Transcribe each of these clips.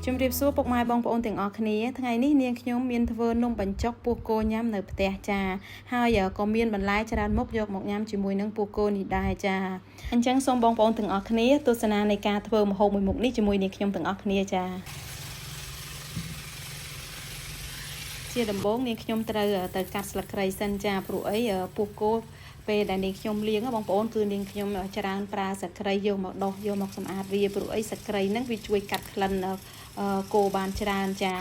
ជំរាបសួរពុកម៉ែបងប្អូនទាំងអស់គ្នាថ្ងៃនេះនាងខ្ញុំមានធ្វើនំបញ្ចុកពោះគោញ៉ាំនៅផ្ទះចាហើយក៏មានបន្លែច្រើនមុខយកមកញ៉ាំជាមួយនឹងពោះគោនេះដែរចាអញ្ចឹងសូមបងប្អូនទាំងអស់គ្នាទស្សនានៃការធ្វើម្ហូបមួយមុខនេះជាមួយនាងខ្ញុំទាំងអស់គ្នាចាជាដំបូងនាងខ្ញុំត្រូវទៅកាត់ស្លឹកគ្រៃសិនចាព្រោះអីពោះគោពេលដែលនាងខ្ញុំលាងបងប្អូនគឺនាងខ្ញុំច្រើនប្រើស្លឹកគ្រៃយកមកដោះយកមកសម្អាតវាព្រោះអីស្លឹកគ្រៃហ្នឹងវាជួយកាត់ក្លិនគោបានច្រើនចា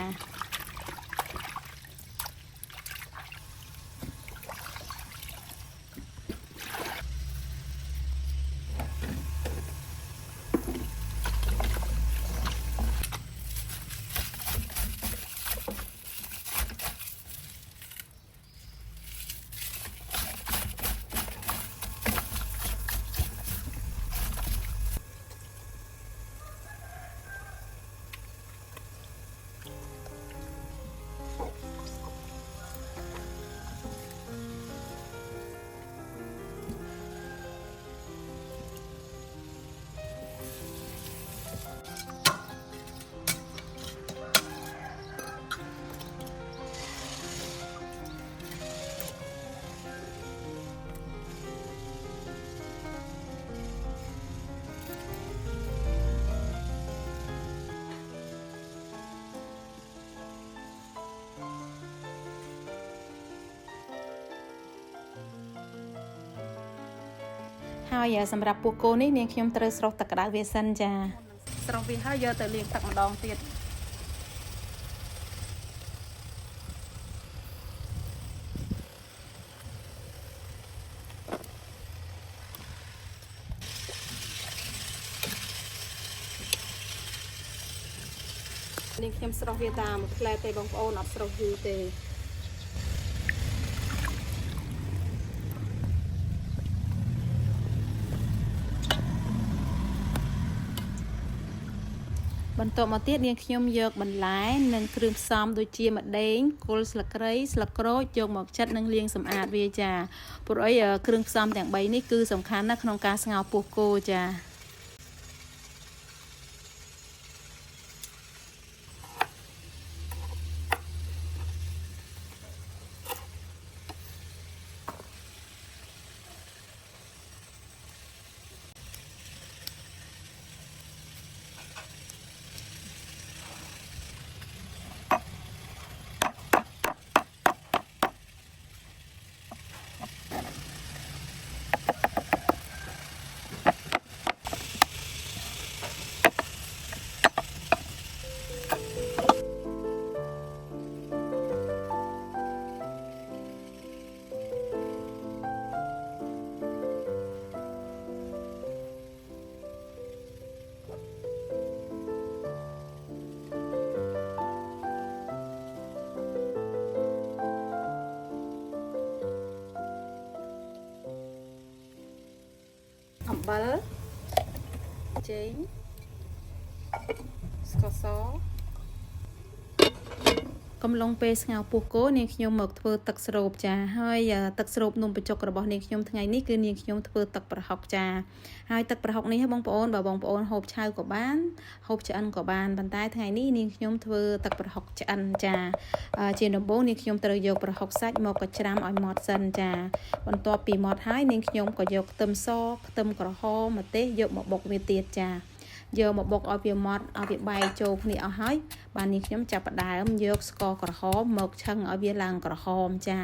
ហើយសម្រាប់ពោះគោនេះនាងខ្ញុំត្រូវស្រុះទឹកក្តៅវាសិនចាស្រុះវាហើយយកទៅលាងទឹកម្ដងទៀតនាងខ្ញុំស្រុះវាតាមមួយផ្លែទេបងប្អូនអត់ស្រុះយូរទេបន្ទាប់មកទៀតនាងខ្ញុំយកបន្លែនិងគ្រឿងផ្សំដូចជាម្ទេសគល់ស្លឹកគ្រៃស្លឹកក្រូចយកមកចិតនិងលាងសម្អាតវាចាព្រោះអីគ្រឿងផ្សំទាំង3នេះគឺសំខាន់ណាស់ក្នុងការស្ងោរពោះគោចាអំបិលចេងស្ករសកំឡុងពេលស្ងោរពោះគោនាងខ្ញុំមកធ្វើទឹកស្រូបចាហើយទឹកស្រូបនំបញ្ចុករបស់នាងខ្ញុំថ្ងៃនេះគឺនាងខ្ញុំធ្វើទឹកប្រហុកចាហើយទឹកប្រហុកនេះបងប្អូនបើបងប្អូនហូបឆៅក៏បានហូបឆ្អិនក៏បានប៉ុន្តែថ្ងៃនេះនាងខ្ញុំធ្វើទឹកប្រហុកឆ្អិនចាជាដំបូងនាងខ្ញុំត្រូវយកប្រហុកសាច់មកកច្ច្រាំឲ្យម៉ត់សិនចាបន្ទាប់ពីម៉ត់ហើយនាងខ្ញុំក៏យកខ្ទឹមសខ្ទឹមក្រហមម្ទេសយកមកបុកវាទៀតចាយកមកបុកឲ្យវាម៉ត់ឲ្យវាបែកចូលគ្នាអស់ហើយបាននាងខ្ញុំចាប់ផ្ដើមយកស្ករក្រហមមកឆឹងឲ្យវាឡើងក្រហមចា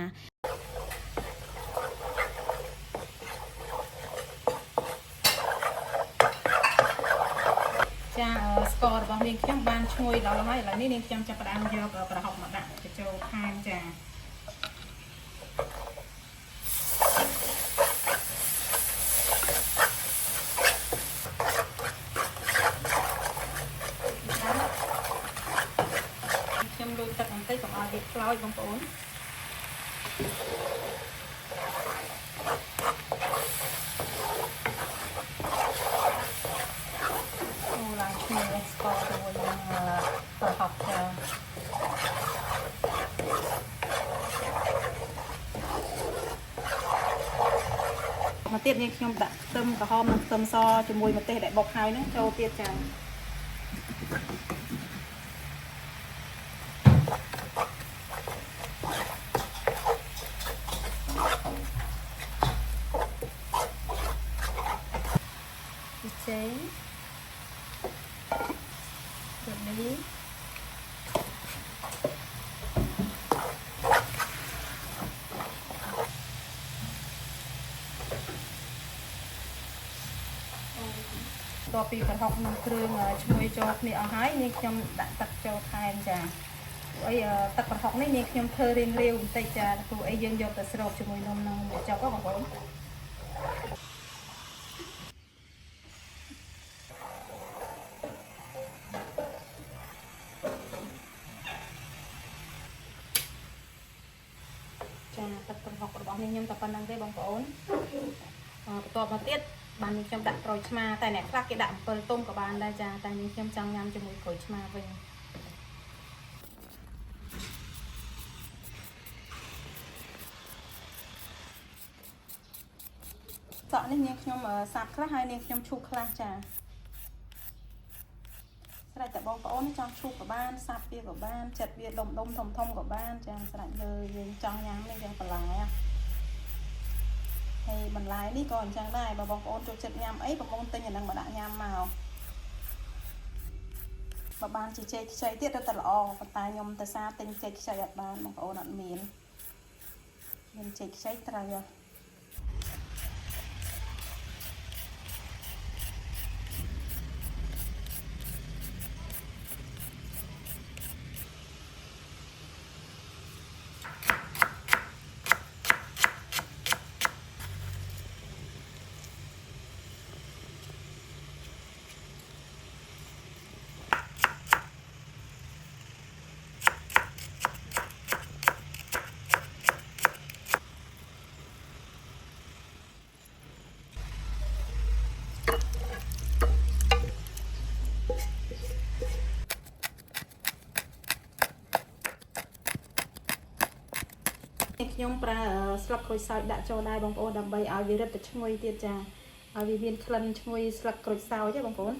ស្កររបស់នាងខ្ញុំបានឈ្ងុយដល់ហើយឥឡូវនេះនាងខ្ញុំចាប់ផ្ដើមយកប្រហុកមកដាក់បញ្ចូលខាងចាខ្ញុំលូតទឹកបន្តិចកុំឲ្យវាខ្លោចបងប្អូន mà tiết nhưខ្ញុំដាក់ខ្ទឹមក្រហមនិងខ្ទឹមសជាមួយម្ទេសដែលបុកហើយហ្នឹងចូលទៀតចា ចេងដូចនេះតពីប្រហុកនឹងគ្រឿងឈ្ងុយចូលគ្នាអស់ហើយនាងខ្ញុំដាក់ទឹកចូលថែមចាព្រោះអីទឹកប្រហុកនេះនាងខ្ញុំធ្វើរៀងរាវបន្តិចចាព្រោះអីយើងយកទៅស្រូបជាមួយនំនឹងចុកបងប្អូនចាទឹកប្រហុករបស់នាងខ្ញុំតែប៉ុណ្្នឹងទេបងប្អូនបន្ទាប់មកទៀតបាននាងខ្ញុំដាក់ក្រូចឆ្មាតែអ្នកខ្លះគេដាក់អំពិលទុំក៏បានដែរចាតែនាងខ្ញុំចង់ញ៉ាំជាមួយក្រូចឆ្មាវិញសក់នេះនាងខ្ញុំសាប់ខ្លះហើយនាងខ្ញុំឈូសខ្លះចាស្រេចតែបងប្អូនចង់ឈូសក៏បានសាប់វាក៏បានចិត្តវាដុំធំក៏បានចាស្រេចលើយើងចង់ញ៉ាំនេះយ៉ាងបន្លែហើយបន្លែនេះក៏អញ្ចឹងដែរបើបងប្អូនចូលចិត្តញ៉ាំអីបងប្អូនទិញអានឹងមកដាក់ញ៉ាំមកបើបានជាចេកខ្ចីទៀតទៅតែល្អប៉ុន្តែខ្ញុំទៅសារទិញចេកខ្ចីអត់បានបងប្អូនអត់មានចេកខ្ចីត្រូវខ្ញុំប្រើស្លឹកក្រូចសើចដាក់ចូលដែរបងប្អូនដើម្បីឲ្យវារឹតតែឈ្ងុយទៀតចាឲ្យវាមានក្លិនឈ្ងុយស្លឹកក្រូចសើចទេបងប្អូន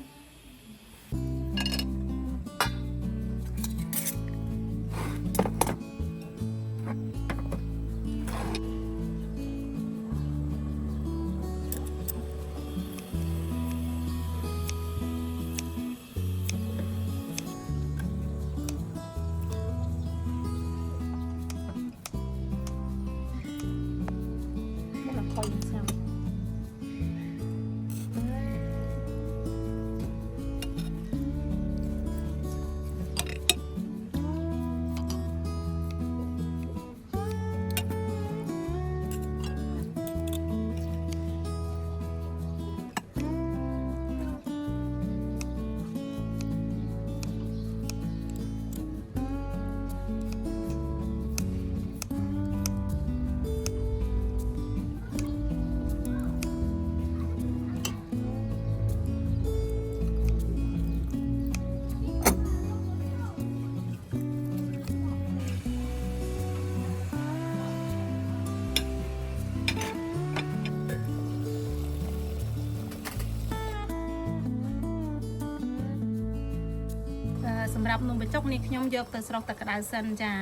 សម្រាប់នំបញ្ចុកនេះខ្ញុំយកទៅស្រុះទឹកក្តៅសិនចា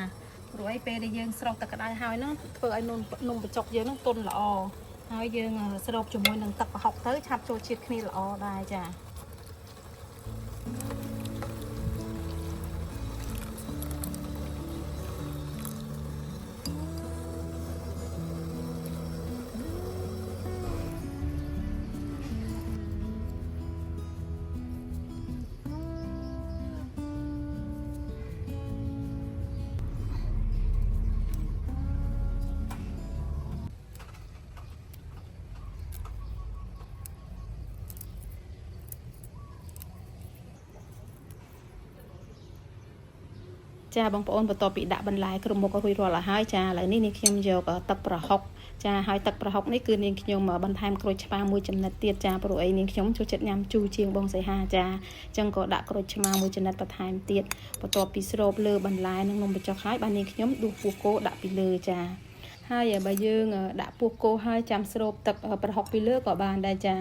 ព្រោះឯពេលដែលយើងស្រុះទឹកក្តៅហើយហ្នឹងធ្វើឲ្យនំបញ្ចុកយើងហ្នឹងទន់ល្អហើយយើងស្រូបជាមួយនឹងទឹកប្រហុកទៅឆាប់ចូលជាតិគ្នាល្អដែរចា ចាបងប្អូនបន្ទាប់ពីដាក់បន្លែគ្រប់មុខរួចរាល់ហើយចាឥឡូវនេះនាងខ្ញុំយកទឹកប្រហុកចាហើយទឹកប្រហុកនេះគឺនាងខ្ញុំបន្ថែមក្រូចឆ្មាមួយចំណិតទៀតចាព្រោះអីនាងខ្ញុំចូលចិត្តញ៉ាំជូរជាងបងសីហាចាអញ្ចឹងក៏ដាក់ក្រូចឆ្មាមួយចំណិតបន្ថែមទៀតបន្ទាប់ពីស្រូបលើបន្លែនិងនំបញ្ចុកហើយបាននាងខ្ញុំដួសពោះគោដាក់ពីលើចាហើយបើយើងដាក់ពោះគោហើយចាំស្រូបទឹកប្រហុកពីលើក៏បានដែរចា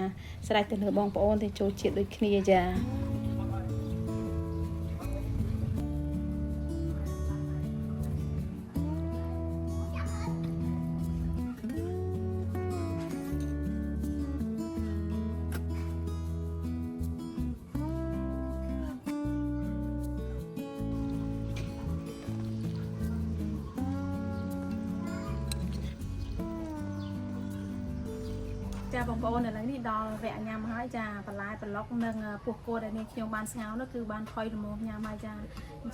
ស្រេចទៅលើបងប្អូនទៅចូលជាតិដូចគ្នាចា บางคนอะไรนี่ดอแหวนยามให้จ้าปลายปล็อกหนึ่งพวกโกดในขยมบานสงาวนั่นคือบานคอยดมยามให้จ้า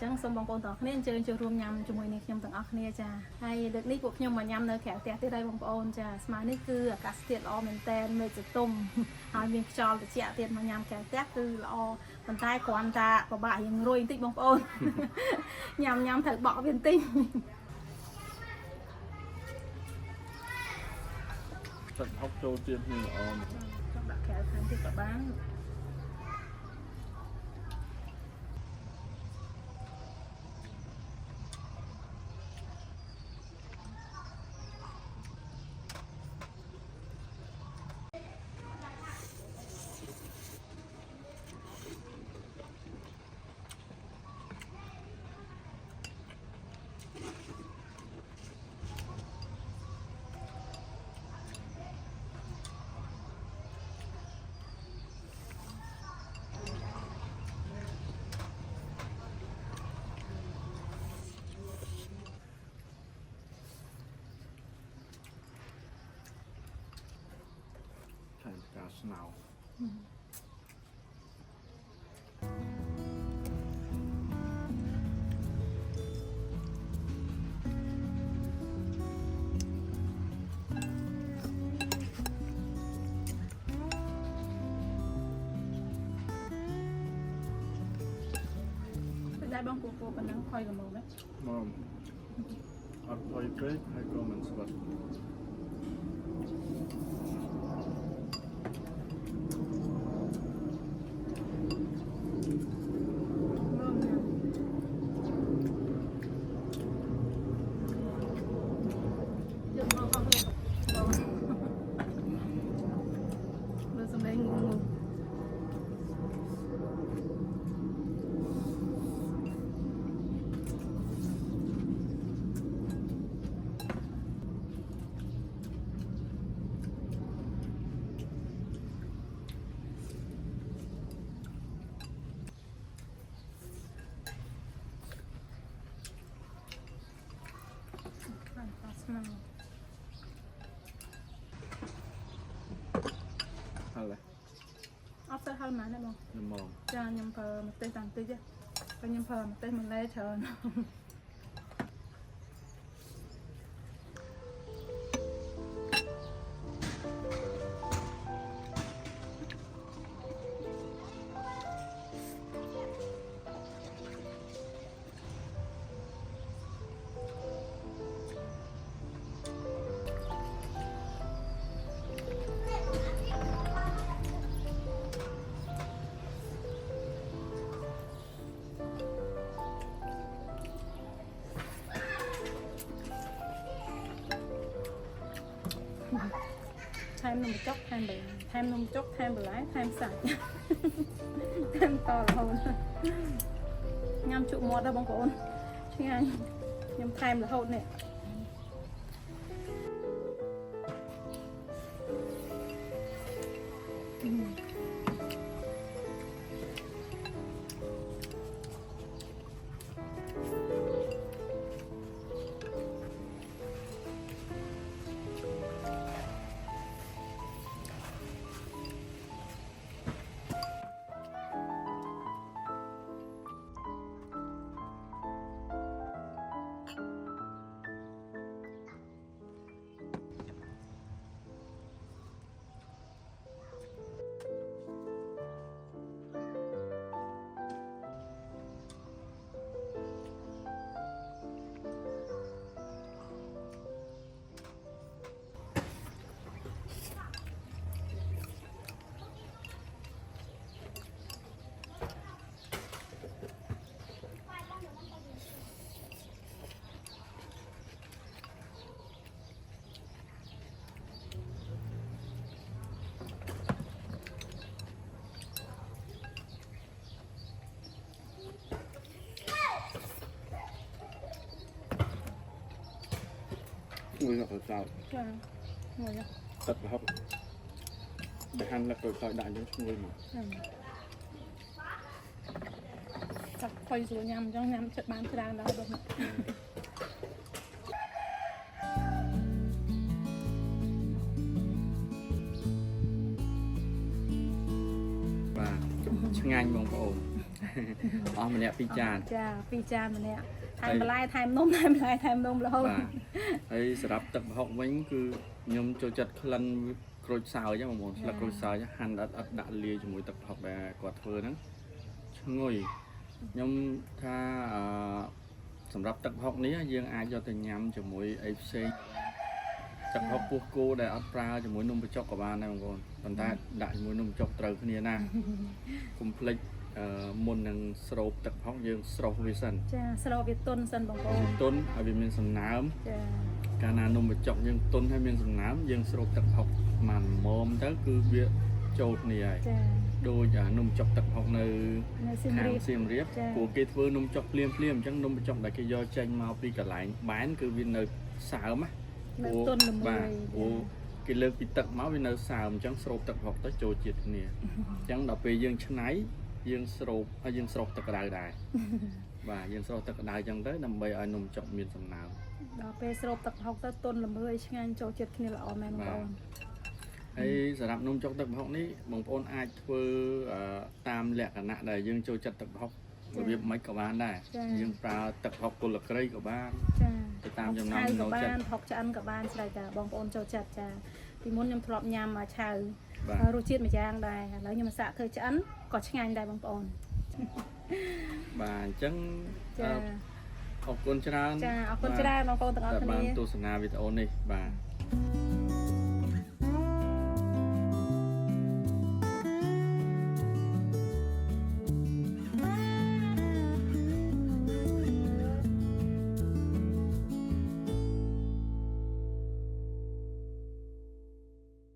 จังสมบางคนต่อคะแนนเจอรวมยำจมูกในขยมต่างออกเนี่ยจ้าให้เด็กนี่พวกขยมมายำเนื้อแขกแต่ที่ได้บางคนจ้าสมานี่คืออากาศเตียดออเมนเทนเมจะต้มหายมีจอลเจียเตียดมายำแขกแต่คือออมันใต้ควันตาปะบ่ายยังรวยติ๊กบางคนยำเถิดบอกเป็นติ๊กจัดฮอกโจเจียมนี่ละออมต้องดักแขกทานที่กับบ้านใช่กาสนาวได้บ้างกูเป็นนังคอยกับมึงไหมมอมอัดพอยเป๊กให้ก็มันสวัสดิ์อะไรออฟเซอร์ฮัลมาได้บ้างน้ำมองจานยำเพอมาเต้นต่างตีจ้ะก็ยำเพอมาเต้นมันเล่เชิญแทมนมจกแทมใบแทมนมจกแทมใบไม้แทมสายแทมต่อเรายำจุหมดแล้วบางคนใช่ไงยำแทมแล้วเขาเนี่ยมือหนักเจ้าใช่หมดแล้วตัดไปครับไปหั่นแล้วก็ซอยด่านยังช่วยมาจับคอยสวยยำจังยำจัดบ้านกลางแล้วแบบนี้ ឆ្ងាញ់បងប្អូនអស់ម្នាក់ពីរចាន ចាពីរចានម្នាក់ថែមបន្លែថែមនំថែមបន្លែថែមនំរហូត បាទហើយសម្រាប់ទឹកប្រហុកវិញគឺខ្ញុំចូលចិត្តក្លិនក្រូចសើចបងប្អូនស្លឹកក្រូចសើចហាន់អត់ដាក់លាយជាមួយទឹកប្រហុកដែលគាត់ធ្វើហ្នឹងឈ្ងុយខ្ញុំថាសម្រាប់ទឹកប្រហុកនេះយើងអាចយកទៅញ៉ាំជាមួយអីផ្សេងទឹកប្រហុកពោះគោដែលអត់ប្រើជាមួយនំបញ្ចុកក៏បានដែរបងប្អូនប៉ុន្តែដាក់ជាមួយនំបញ្ចុកត្រូវគ្នាណាកុំភ្លេចមុននឹងស្រូបទឹកប្រហុកយើងស្រុះវាសិន ចាស្រោបវាទុនសិនបងប្អូន ទុនឲ្យវាមានសំណើម ចា កាលណានំបញ្ចុកយើងទុនឲ្យមានសំណើមយើងស្រូបទឹកប្រហុកបានមុំទៅគឺវាចូលគ្នាហើយ ចា ដូចនំបញ្ចុកទឹកប្រហុកនៅ នៅសៀម ខាង រាប សៀមរាប ចា៎ ព្រោះគេធ្វើនំបញ្ចុកភ្លាមអញ្ចឹងនំបញ្ចុកដែលគេយកចេញមកពីកន្លែងបែនគឺវានៅសើមណា នៅទុនល្មើ បាទ យ ព្រោះគេលើកពីទឹកមកវានៅសើមអញ្ចឹងស្រូបទឹកប្រហុកទៅចូលជាតិគ្នាអញ្ចឹងដល់ពេលយើងឆ្នៃយើងស្រូបហើយយើងស្រុះទឹកក្តៅដែរ បាទយើងស្រុះទឹកក្តៅអញ្ចឹងទៅដើម្បីឲ្យនំបញ្ចុកមានសំណើម ដល់ពេលស្រោបទឹកប្រហុកទៅទុនល្មើយឆ្ងាញ់ចូលចិត្តគ្នាល្អមែនបងប្អូន ហើយសម្រាប់នំចុកទឹកប្រហុកនេះបងប្អូនអាចធ្វើតាមលក្ខណៈដែលយើងចូលចិត្តទឹកប្រហុករបៀបមិនក៏បានដែរយើងប្រើទឹកប្រហុកគល់លក្រីក៏បាន ចា ទៅតាមចំណង់ ឆៅ ចំណូ ក៏ ល បា ចិត្ត នប្រហុកឆ្អិនក៏បានស្ដីតាបងប្អូនចូលចិត្តចាពីមុនខ្ញុំធ្លាប់ញ៉ាំឆៅ បាទ រសជាតិមួយយ៉ាងដែរឥឡូវខ្ញុំសាកធ្វើឆ្អិនក៏ឆ្ងាញ់ដែរបងប្អូន បាទអញ្ចឹង ចា អរគុណច្រើន ចាអរគុណច្រើនបងប្អូនទាំងអស់ ដែល គ្នា បានទស្សនាវីដេអូនេះបាទ